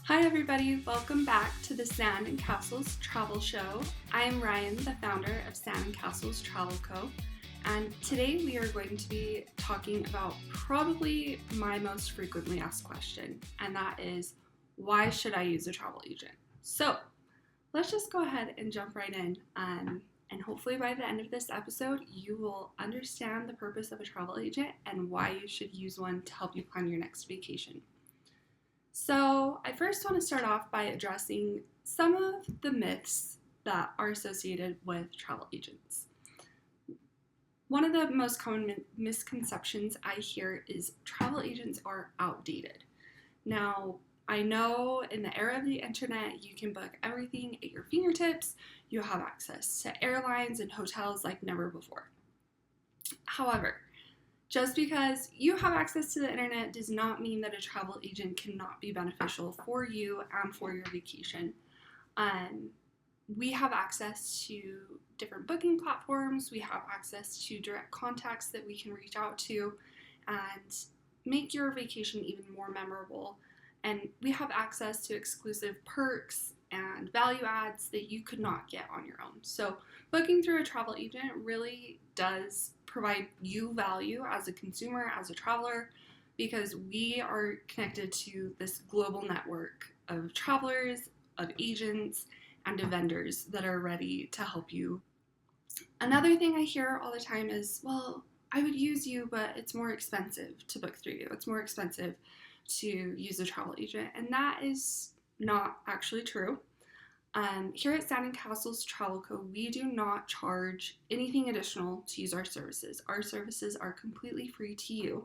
Hi everybody, welcome back to the Sand and Castles Travel Show. I am Ryan, the founder of Sand and Castles Travel Co. And today we are going to be talking about probably my most frequently asked question, and that is, why should I use a travel agent? So let's just go ahead and jump right in. And hopefully by the end of this episode, you will understand the purpose of a travel agent and why you should use one to help you plan your next vacation. So I first want to start off by addressing some of the myths that are associated with travel agents. One of the most common misconceptions I hear is travel agents are outdated. Now, I know in the era of the internet, you can book everything at your fingertips. You have access to airlines and hotels like never before. However, just because you have access to the internet does not mean that a travel agent cannot be beneficial for you and for your vacation. We have access to different booking platforms. We have access to direct contacts that we can reach out to and make your vacation even more memorable. And we have access to exclusive perks and value adds that you could not get on your own. So booking through a travel agent really does provide you value as a consumer, as a traveler, because we are connected to this global network of travelers, of agents, and of vendors that are ready to help you. Another thing I hear all the time is, well, I would use you, but it's more expensive to book through you. It's more expensive to use a travel agent, and that is not actually true. Here at Sand and Castles Travel Co., we do not charge anything additional to use our services. Our services are completely free to you,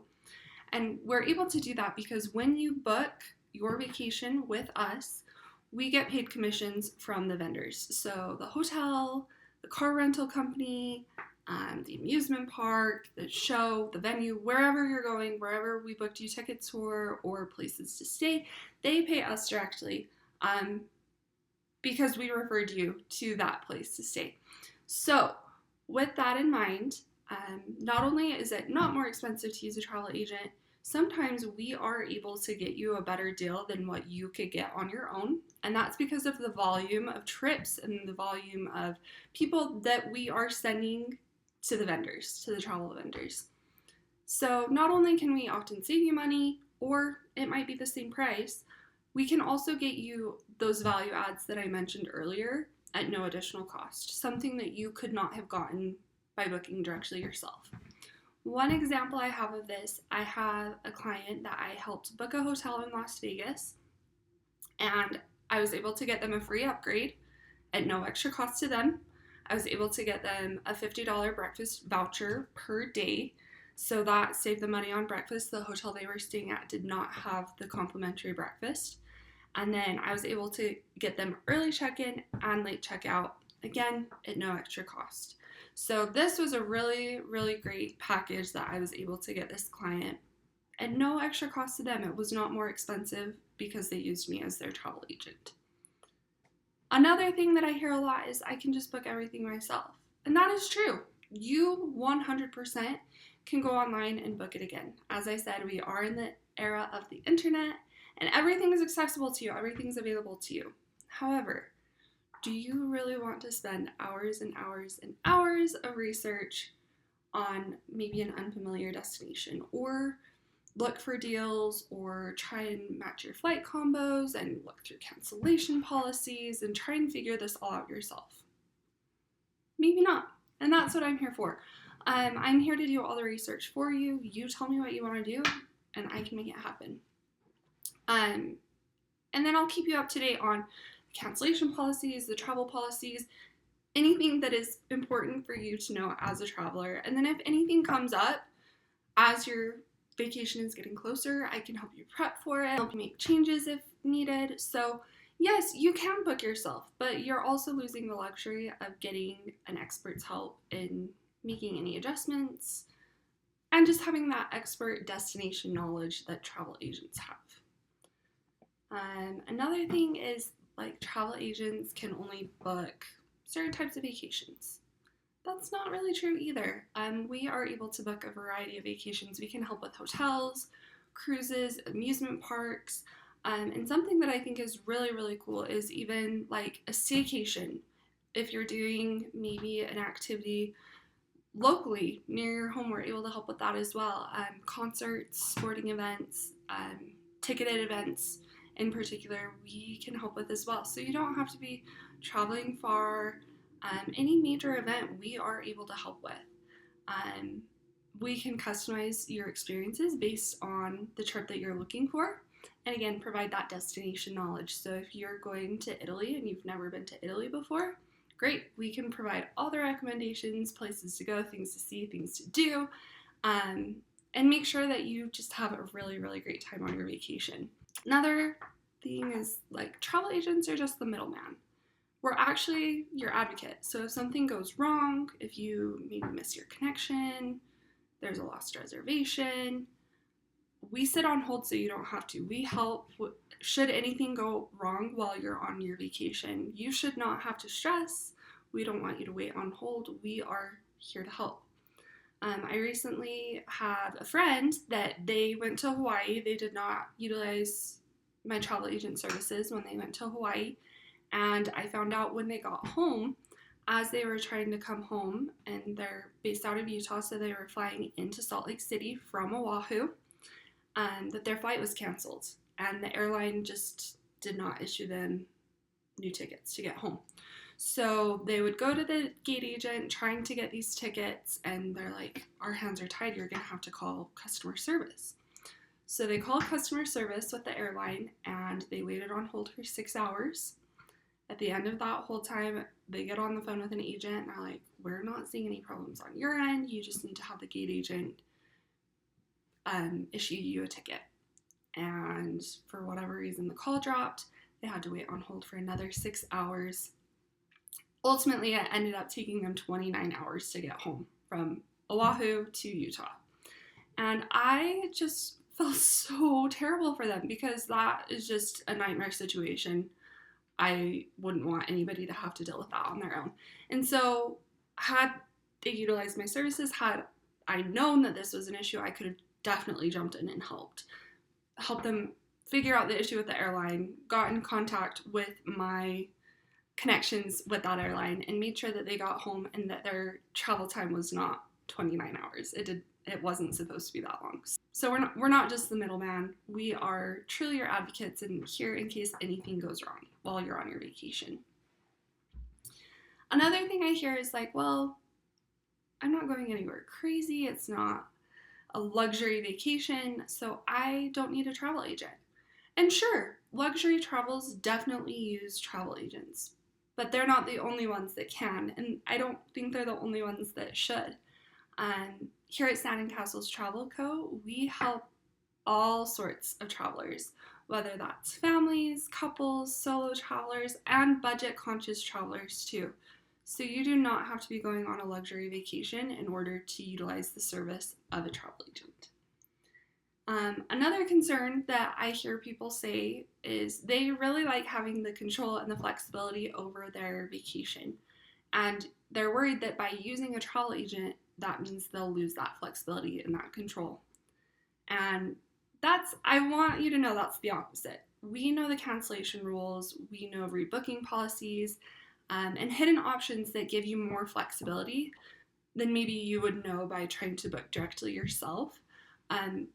and we're able to do that because when you book your vacation with us, we get paid commissions from the vendors. So the hotel, the car rental company, the amusement park, the show, the venue, wherever you're going, wherever we booked you tickets for or places to stay, they pay us directly because we referred you to that place to stay. So with that in mind, not only is it not more expensive to use a travel agent, sometimes we are able to get you a better deal than what you could get on your own. And that's because of the volume of trips and the volume of people that we are sending to the vendors, to the travel vendors. So not only can we often save you money, or it might be the same price, we can also get you those value adds that I mentioned earlier at no additional cost, something that you could not have gotten by booking directly yourself. One example I have of this, I have a client that I helped book a hotel in Las Vegas, and I was able to get them a free upgrade at no extra cost to them. I was able to get them a $50 breakfast voucher per day, so that saved the money on breakfast. The hotel they were staying at did not have the complimentary breakfast. And then I was able to get them early check-in and late checkout, again, at no extra cost. So this was a really, really great package that I was able to get this client at no extra cost to them. It was not more expensive because they used me as their travel agent. Another thing that I hear a lot is I can just book everything myself. And that is true. You 100% can go online and book it again. As I said, we are in the era of the internet and everything is accessible to you. Everything's available to you. However, do you really want to spend hours and hours and hours of research on maybe an unfamiliar destination, or look for deals, or try and match your flight combos and look through cancellation policies and try and figure this all out yourself? Maybe not. And that's what I'm here for. I'm here to do all the research for you. You tell me what you want to do and I can make it happen. And then I'll keep you up to date on cancellation policies, the travel policies, anything that is important for you to know as a traveler. And then if anything comes up as your vacation is getting closer, I can help you prep for it, help you make changes if needed. So yes, you can book yourself, but you're also losing the luxury of getting an expert's help in making any adjustments and just having that expert destination knowledge that travel agents have. Another thing is, like, travel agents can only book certain types of vacations. That's not really true either. We are able to book a variety of vacations. We can help with hotels, cruises, amusement parks, And something that I think is really, really cool is even like a staycation. If you're doing maybe an activity locally near your home, we're able to help with that as well. Concerts, sporting events, ticketed events in particular, we can help with as well. So you don't have to be traveling far. Any major event, we are able to help with. We can customize your experiences based on the trip that you're looking for. And again, provide that destination knowledge. So if you're going to Italy and you've never been to Italy before, great. We can provide all the recommendations, places to go, things to see, things to do, and make sure that you just have a really, really great time on your vacation. Another thing is like travel agents are just the middleman. We're actually your advocate. So if something goes wrong, if you maybe miss your connection, there's a lost reservation, we sit on hold so you don't have to. We help should anything go wrong while you're on your vacation. You should not have to stress. We don't want you to wait on hold. We are here to help. I recently had a friend that they went to Hawaii. They did not utilize my travel agent services when they went to Hawaii. And I found out when they got home, as they were trying to come home, and they're based out of Utah, so they were flying into Salt Lake City from Oahu, that their flight was canceled, and the airline just did not issue them new tickets to get home. So they would go to the gate agent trying to get these tickets, and they're like, our hands are tied, you're going to have to call customer service. So they called customer service with the airline, and they waited on hold for 6 hours. At the end of that whole time, they get on the phone with an agent, and are like, we're not seeing any problems on your end, you just need to have the gate agent issue you a ticket. And for whatever reason, the call dropped. They had to wait on hold for another 6 hours. Ultimately, it ended up taking them 29 hours to get home from Oahu to Utah. And I just felt so terrible for them because that is just a nightmare situation. I wouldn't want anybody to have to deal with that on their own. And so had they utilized my services, had I known that this was an issue, I could have definitely jumped in and helped them figure out the issue with the airline, got in contact with my connections with that airline, and made sure that they got home and that their travel time was not 29 hours. It wasn't supposed to be that long. So we're not just the middleman. We are truly your advocates and here in case anything goes wrong while you're on your vacation. Another thing I hear is like, well, I'm not going anywhere crazy. It's not a luxury vacation, so I don't need a travel agent. And sure, luxury travels definitely use travel agents, but they're not the only ones that can, and I don't think they're the only ones that should. Here at Sand and Castles Travel Co., we help all sorts of travelers, whether that's families, couples, solo travelers, and budget-conscious travelers too. So you do not have to be going on a luxury vacation in order to utilize the service of a travel agent. Another concern that I hear people say is they really like having the control and the flexibility over their vacation. And they're worried that by using a travel agent, that means they'll lose that flexibility and that control. And I want you to know that's the opposite. We know the cancellation rules, we know rebooking policies, and hidden options that give you more flexibility than maybe you would know by trying to book directly yourself.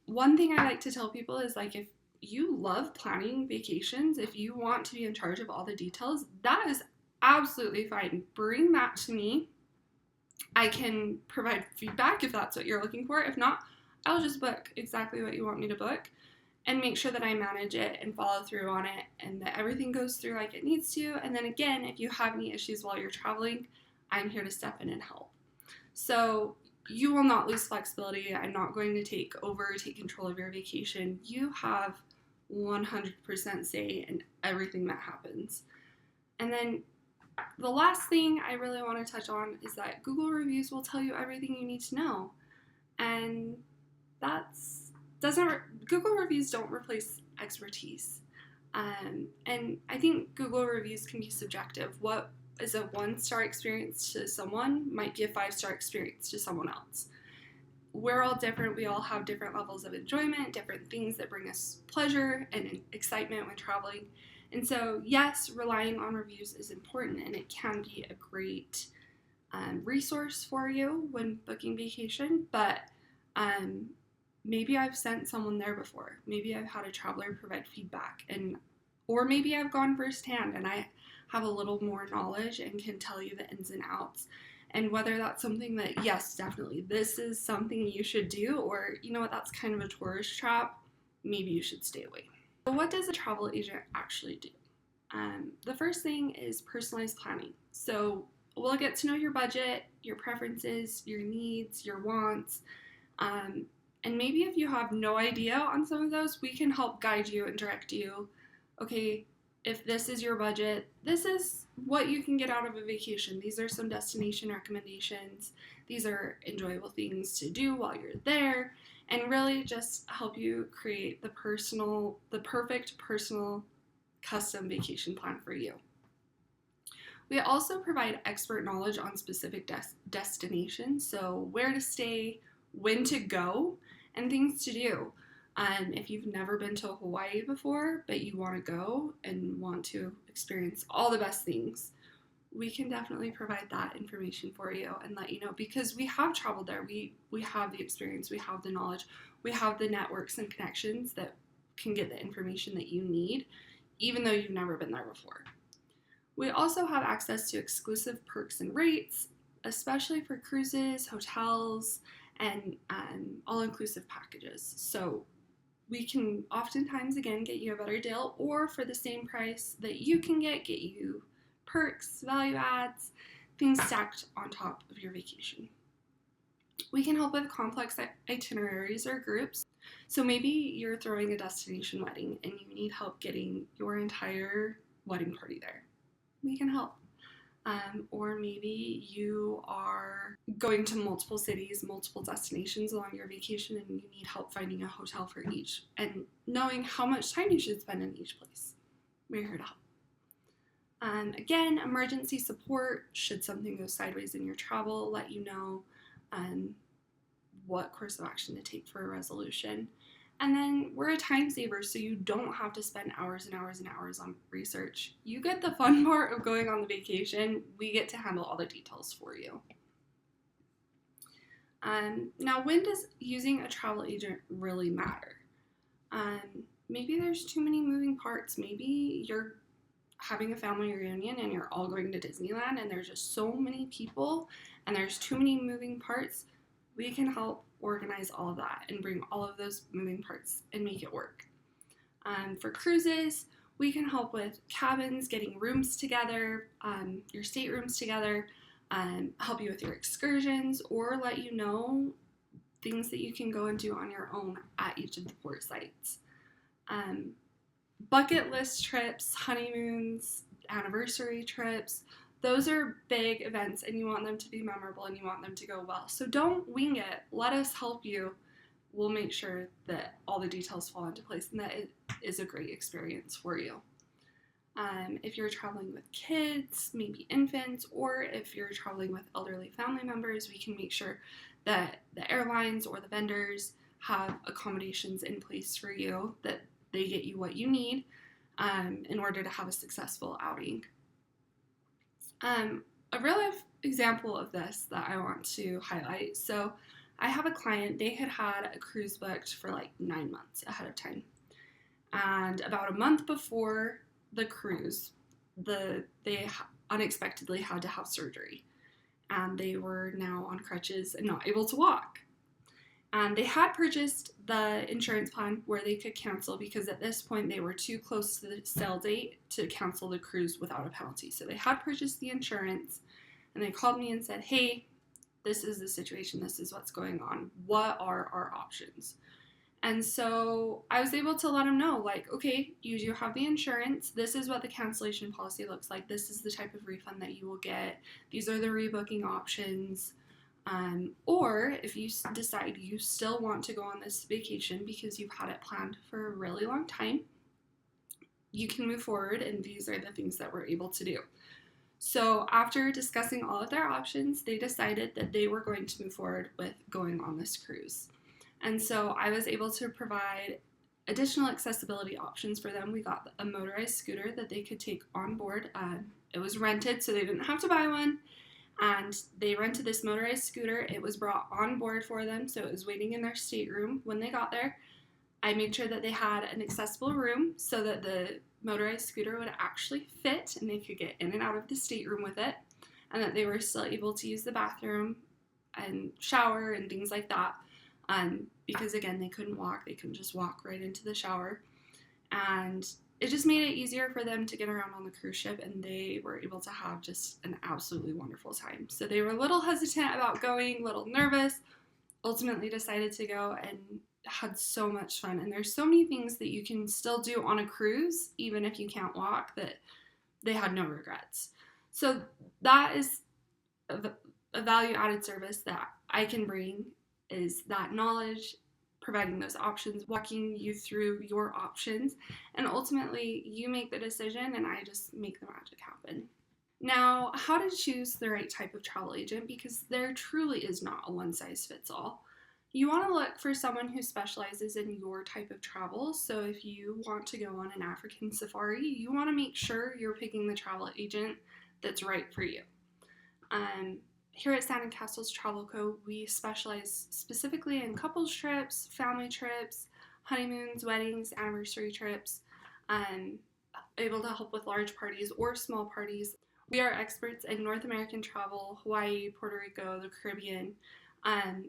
One thing I like to tell people is like, if you love planning vacations, if you want to be in charge of all the details, that is absolutely fine. Bring that to me. I can provide feedback if that's what you're looking for. If not, I'll just book exactly what you want me to book and make sure that I manage it and follow through on it and that everything goes through like it needs to. And then again, if you have any issues while you're traveling, I'm here to step in and help. So you will not lose flexibility. I'm not going to take control of your vacation. You have 100% say in everything that happens. And then the last thing I really want to touch on is that Google reviews will tell you everything you need to know. And Google reviews don't replace expertise. And I think Google reviews can be subjective. What is a 1-star experience to someone might be a 5-star experience to someone else. we're all different. We all have different levels of enjoyment, different things that bring us pleasure and excitement when traveling. And so, yes, relying on reviews is important, and it can be a great resource for you when booking vacation, but maybe I've sent someone there before. Maybe I've had a traveler provide feedback, or maybe I've gone firsthand and I have a little more knowledge and can tell you the ins and outs. And whether that's something that, yes, definitely, this is something you should do, or you know what, that's kind of a tourist trap, maybe you should stay away. So what does a travel agent actually do? The first thing is personalized planning. So we'll get to know your budget, your preferences, your needs, your wants, and maybe if you have no idea on some of those, we can help guide you and direct you. Okay, if this is your budget, this is what you can get out of a vacation. These are some destination recommendations. These are enjoyable things to do while you're there, and really just help you create the perfect personal custom vacation plan for you. We also provide expert knowledge on specific destinations, so where to stay, when to go, and things to do. If you've never been to Hawaii before, but you want to go and want to experience all the best things, we can definitely provide that information for you and let you know, because we have traveled there. We have the experience, we have the knowledge, we have the networks and connections that can get the information that you need, even though you've never been there before. We also have access to exclusive perks and rates, especially for cruises, hotels, and all-inclusive packages. So we can oftentimes, again, get you a better deal, or for the same price that you can get you perks, value adds, things stacked on top of your vacation. We can help with complex itineraries or groups. So maybe you're throwing a destination wedding and you need help getting your entire wedding party there. We can help. Or maybe you are going to multiple cities, multiple destinations along your vacation, and you need help finding a hotel for each and knowing how much time you should spend in each place. We're here to help. Again, emergency support should something go sideways in your travel, let you know what course of action to take for a resolution. And then we're a time saver, so you don't have to spend hours and hours and hours on research. You get the fun part of going on the vacation. We get to handle all the details for you. Now, when does using a travel agent really matter? Maybe there's too many moving parts. Maybe you're having a family reunion and you're all going to Disneyland and there's just so many people and there's too many moving parts. We can help organize all of that and bring all of those moving parts and make it work. For cruises, we can help with cabins, getting rooms together, your staterooms together, help you with your excursions, or let you know things that you can go and do on your own at each of the port sites. Bucket list trips, honeymoons, anniversary trips, those are big events and you want them to be memorable and you want them to go well. So don't wing it. Let us help you. We'll make sure that all the details fall into place and that it is a great experience for you. If you're traveling with kids, maybe infants, or if you're traveling with elderly family members, we can make sure that the airlines or the vendors have accommodations in place for you, that they get you what you need in order to have a successful outing. A real life example of this that I want to highlight. So I have a client, they had a cruise booked for like 9 months ahead of time. And about a month before the cruise, they unexpectedly had to have surgery. And they were now on crutches and not able to walk. And they had purchased the insurance plan where they could cancel because at this point they were too close to the sail date to cancel the cruise without a penalty. So they had purchased the insurance and they called me and said, hey, this is the situation. This is what's going on. What are our options? And so I was able to let them know, like, okay, you do have the insurance. This is what the cancellation policy looks like. This is the type of refund that you will get. These are the rebooking options. Or if you decide you still want to go on this vacation because you've had it planned for a really long time, you can move forward and these are the things that we're able to do. So after discussing all of their options, they decided that they were going to move forward with going on this cruise. And so I was able to provide additional accessibility options for them. We got a motorized scooter that they could take on board. It was rented, so they didn't have to buy one. And they rented this motorized scooter. It was brought on board for them, so it was waiting in their stateroom when they got there. I made sure that they had an accessible room so that the motorized scooter would actually fit and they could get in and out of the stateroom with it, and that they were still able to use the bathroom and shower and things like that. Because again, they couldn't walk, they couldn't just walk right into the shower. And it just made it easier for them to get around on the cruise ship, and they were able to have just an absolutely wonderful time. So they were a little hesitant about going, a little nervous, ultimately decided to go and had so much fun. And there's so many things that you can still do on a cruise, even if you can't walk, that they had no regrets. So that is a value added service that I can bring, is that knowledge, providing those options, walking you through your options, and ultimately you make the decision and I just make the magic happen. Now, how to choose the right type of travel agent, because there truly is not a one size fits all. You want to look for someone who specializes in your type of travel. So if you want to go on an African safari, you want to make sure you're picking the travel agent that's right for you. Here at Sandon Castles Travel Co., we specialize specifically in couples trips, family trips, honeymoons, weddings, anniversary trips, able to help with large parties or small parties. We are experts in North American travel, Hawaii, Puerto Rico, the Caribbean, and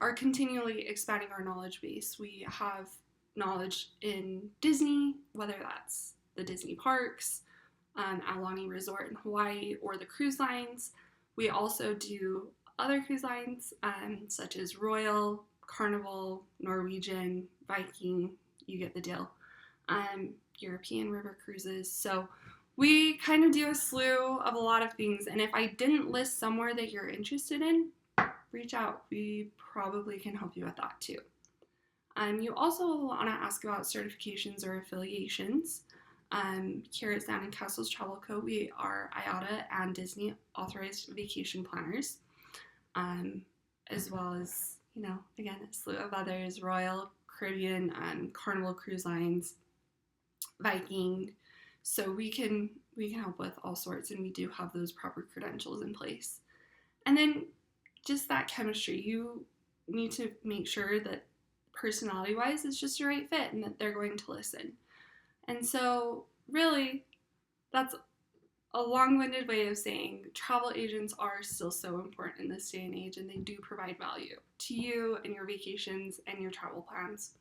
are continually expanding our knowledge base. We have knowledge in Disney, whether that's the Disney parks, Aulani Resort in Hawaii, or the cruise lines. We also do other cruise lines, such as Royal, Carnival, Norwegian, Viking, you get the deal, European river cruises. So we kind of do a slew of a lot of things, and if I didn't list somewhere that you're interested in, reach out. We probably can help you with that too. You also want to ask about certifications or affiliations. Here at Sandon Castles Travel Co., we are IATA and Disney authorized vacation planners, as well as, again, a slew of others: Royal, Caribbean, Carnival Cruise Lines, Viking. So we can help with all sorts, and we do have those proper credentials in place. And then just that chemistry, you need to make sure that personality-wise it's just a right fit and that they're going to listen. And so really, that's a long-winded way of saying travel agents are still so important in this day and age, and they do provide value to you and your vacations and your travel plans.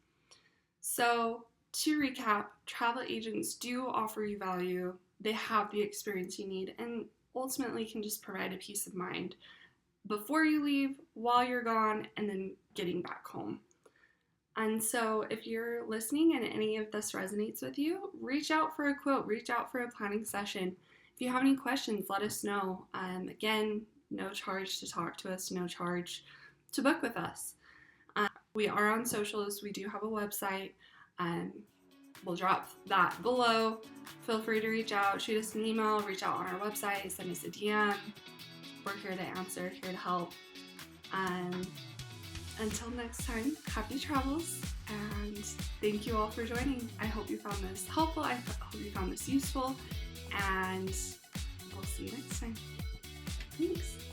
So to recap, travel agents do offer you value. They have the experience you need, and ultimately can just provide a peace of mind before you leave, while you're gone, and then getting back home. And so if you're listening and any of this resonates with you, reach out for a quote, reach out for a planning session. If you have any questions, let us know. Again, no charge to talk to us, no charge to book with us. We are on socials. We do have a website. We'll drop that below. Feel free to reach out, shoot us an email, reach out on our website, send us a DM. We're here to answer, here to help. Until next time, happy travels, and thank you all for joining. I hope you found this helpful. I hope you found this useful, and we'll see you next time. Thanks.